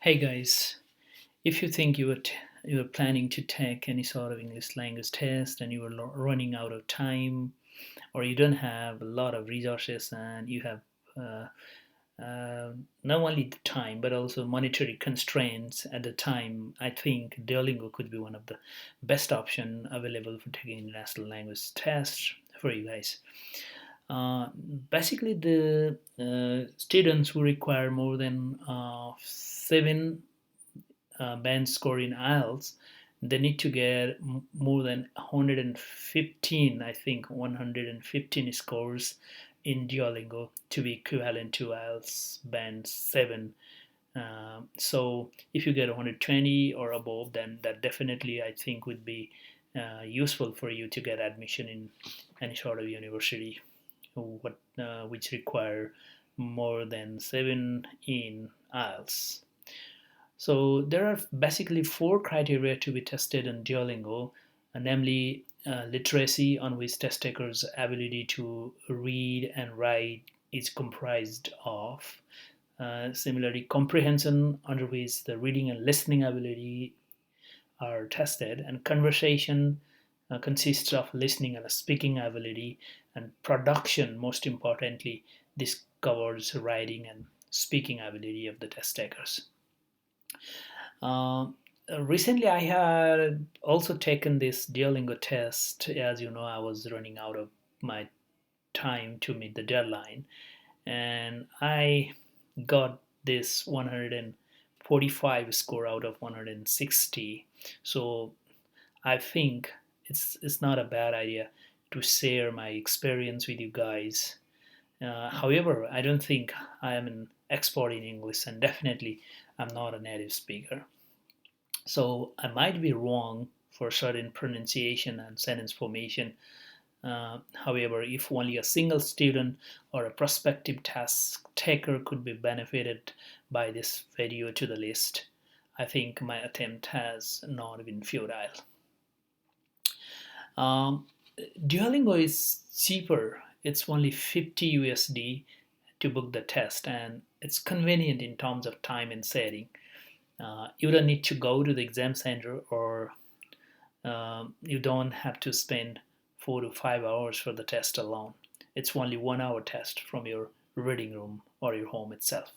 Hey guys, if you think you were planning to take any sort of English language test and you were running out of time, or you don't have a lot of resources and you have uh, not only the time but also monetary constraints at the time, I think Duolingo could be one of the best option available for taking international language tests for you guys. Basically, the students who require more than seven band score in IELTS, they need to get more than 115, I think 115 scores in Duolingo to be equivalent to IELTS band 7. So if you get 120 or above, then that definitely I think would be useful for you to get admission in any sort of university which require more than 7 in IELTS. So there are basically four criteria to be tested in Duolingo, namely literacy, on which test takers' ability to read and write is comprised of. Similarly, comprehension, under which the reading and listening ability are tested, and conversation consists of listening and speaking ability, and production, most importantly, this covers writing and speaking ability of the test takers. Um, Recently, I had also taken this Duolingo test. As you know, I was running out of my time to meet the deadline, and I got this 145 score out of 160. So I think it's not a bad idea to share my experience with you guys. However, I don't think I am an expert in English, and definitely I'm not a native speaker. So I might be wrong for certain pronunciation and sentence formation. However, if only a single student or a prospective task taker could be benefited by this video to the list, I think my attempt has not been futile. Um, Duolingo is cheaper. It's only 50 USD to book the test, and it's convenient in terms of time and setting. You don't need to go to the exam center, or you don't have to spend 4 to 5 hours for the test alone. It's only 1 hour test from your reading room or your home itself.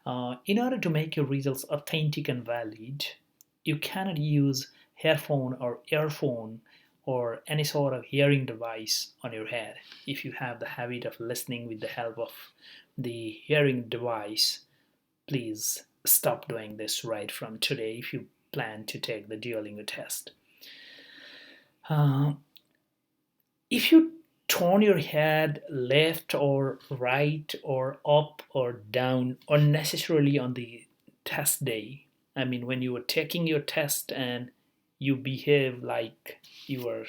In order to make your results authentic and valid, you cannot use headphone or earphone or any sort of hearing device on your head. If you have the habit of listening with the help of the hearing device, please stop doing this right from today if you plan to take the Duolingo test. Uh, if you turn your head left or right or up or down unnecessarily on the test day, I mean, when you were taking your test and you behave like you are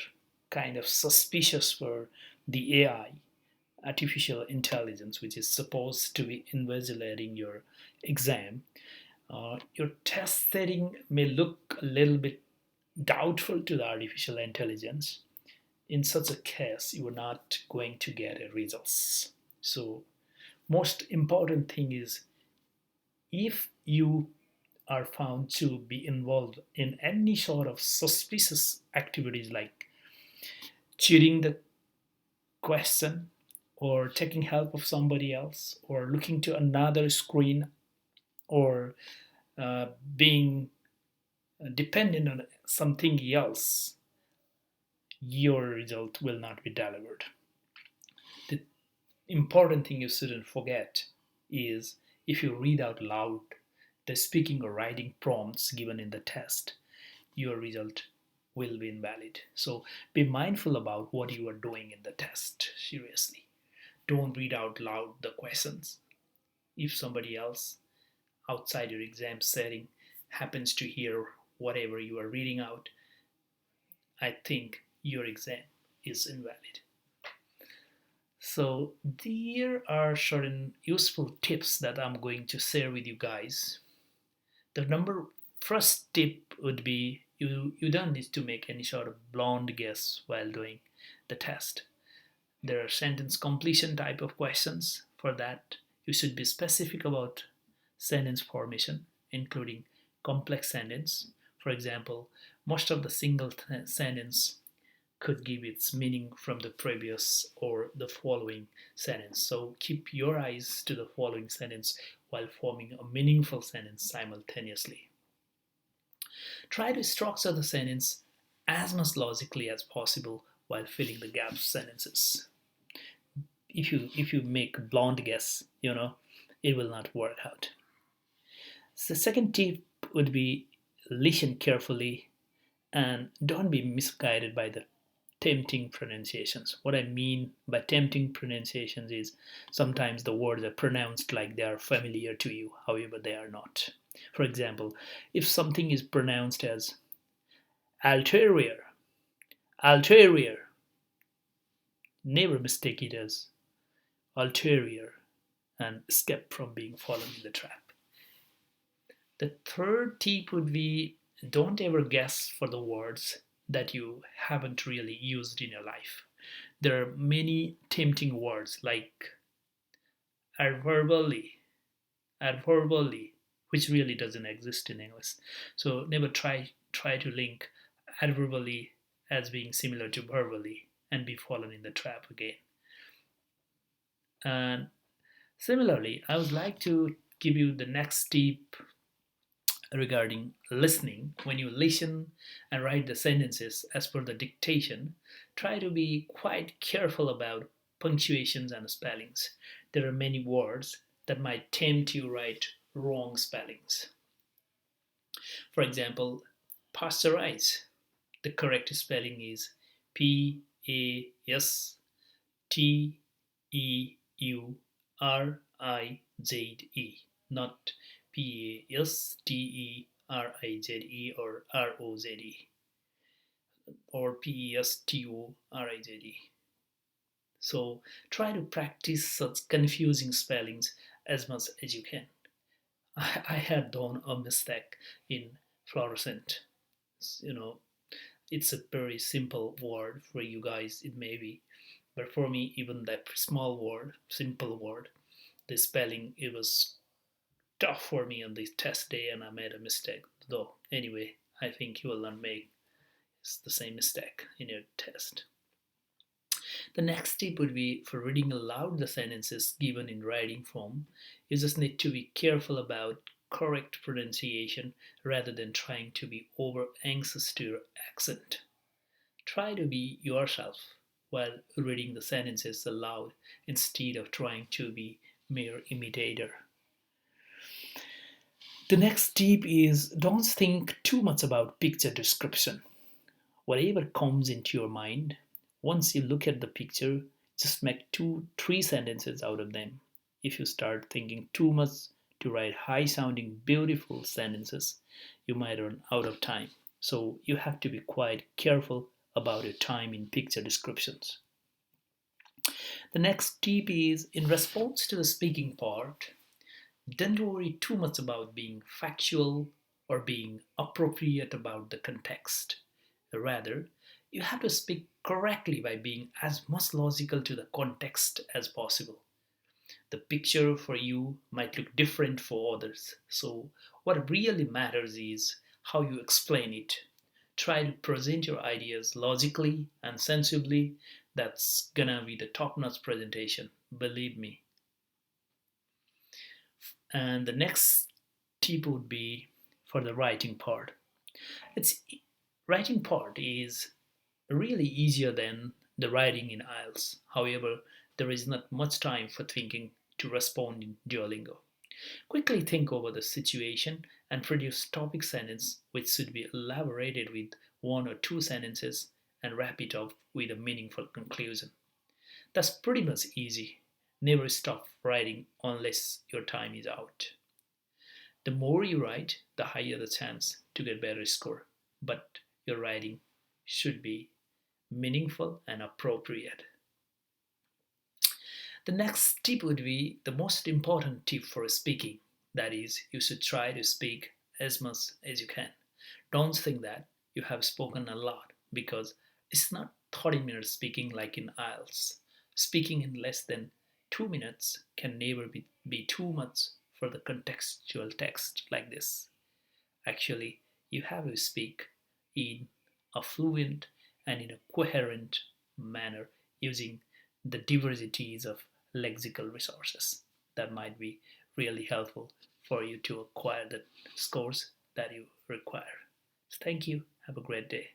kind of suspicious for the AI, artificial intelligence, which is supposed to be invigilating your exam, your test setting may look a little bit doubtful to the artificial intelligence. In such a case, you are not going to get a results. So, most important thing is, if you are found to be involved in any sort of suspicious activities like cheating the question or taking help of somebody else or looking to another screen or being dependent on something else, your result will not be delivered. The important thing you shouldn't forget is, if you read out loud the speaking or writing prompts given in the test, your result will be invalid. So be mindful about what you are doing in the test. Seriously, don't read out loud the questions. If somebody else outside your exam setting happens to hear whatever you are reading out, I think your exam is invalid. So there are certain useful tips that I'm going to share with you guys. The number first tip would be, you don't need to make any sort of blind guess while doing the test. There are sentence completion type of questions. For that, you should be specific about sentence formation, including complex sentence. For example, most of the single sentence could give its meaning from the previous or the following sentence. So keep your eyes to the following sentence while forming a meaningful sentence simultaneously. Try to structure the sentence as much logically as possible while filling the gaps sentences. If you make a blunt guess, it will not work out. So the second tip would be listen carefully and don't be misguided by the tempting pronunciations. What I mean by tempting pronunciations is sometimes the words are pronounced like they are familiar to you, however, they are not. For example, if something is pronounced as ulterior, ulterior, never mistake it as ulterior and escape from being fallen in the trap. The third tip would be don't ever guess for the words that you haven't really used in your life. There are many tempting words like adverbally, adverbally, which really doesn't exist in English. So never try to link adverbally as being similar to verbally and be fallen in the trap again. And similarly, I would like to give you the next tip regarding listening. When you listen and write the sentences as per the dictation, try to be quite careful about punctuations and spellings. There are many words that might tempt you to write wrong spellings. For example, pasteurize. The correct spelling is Pasteurize, not Pasterized or Roze or Pestorize. So try to practice such confusing spellings as much as you can. I had done a mistake in fluorescent. You know, it's a very simple word for you guys, it may be, but for me, even that small word, simple word, the spelling, it was tough for me on the test day, and I made a mistake. Though, anyway, I think you will not make the same mistake in your test. The next tip would be for reading aloud the sentences given in writing form. You just need to be careful about correct pronunciation rather than trying to be over anxious to your accent. Try to be yourself while reading the sentences aloud instead of trying to be mere imitator. The next tip is don't think too much about picture description. Whatever comes into your mind, once you look at the picture, just make 2, 3 sentences out of them. If you start thinking too much to write high sounding, beautiful sentences, you might run out of time. So you have to be quite careful about your time in picture descriptions. The next tip is in response to the speaking part, don't worry too much about being factual or being appropriate about the context. Rather, you have to speak correctly by being as much logical to the context as possible. The picture for you might look different for others. So, what really matters is how you explain it. Try to present your ideas logically and sensibly. That's gonna be the top notch presentation, believe me. And the next tip would be for the writing part. It's writing part is really easier than the writing in IELTS. However, there is not much time for thinking to respond in Duolingo. Quickly think over the situation and produce topic sentence which should be elaborated with 1 or 2 sentences and wrap it up with a meaningful conclusion. That's pretty much easy. Never stop writing unless your time is out. The more you write, the higher the chance to get better score. But your writing should be meaningful and appropriate. The next tip would be the most important tip for speaking. That is, you should try to speak as much as you can. Don't think that you have spoken a lot because it's not 30 minutes speaking like in IELTS. Speaking in less than 2 minutes can never be too much for the contextual text like this. Actually, you have to speak in a fluent and in a coherent manner using the diversities of lexical resources. That might be really helpful for you to acquire the scores that you require. So thank you. Have a great day.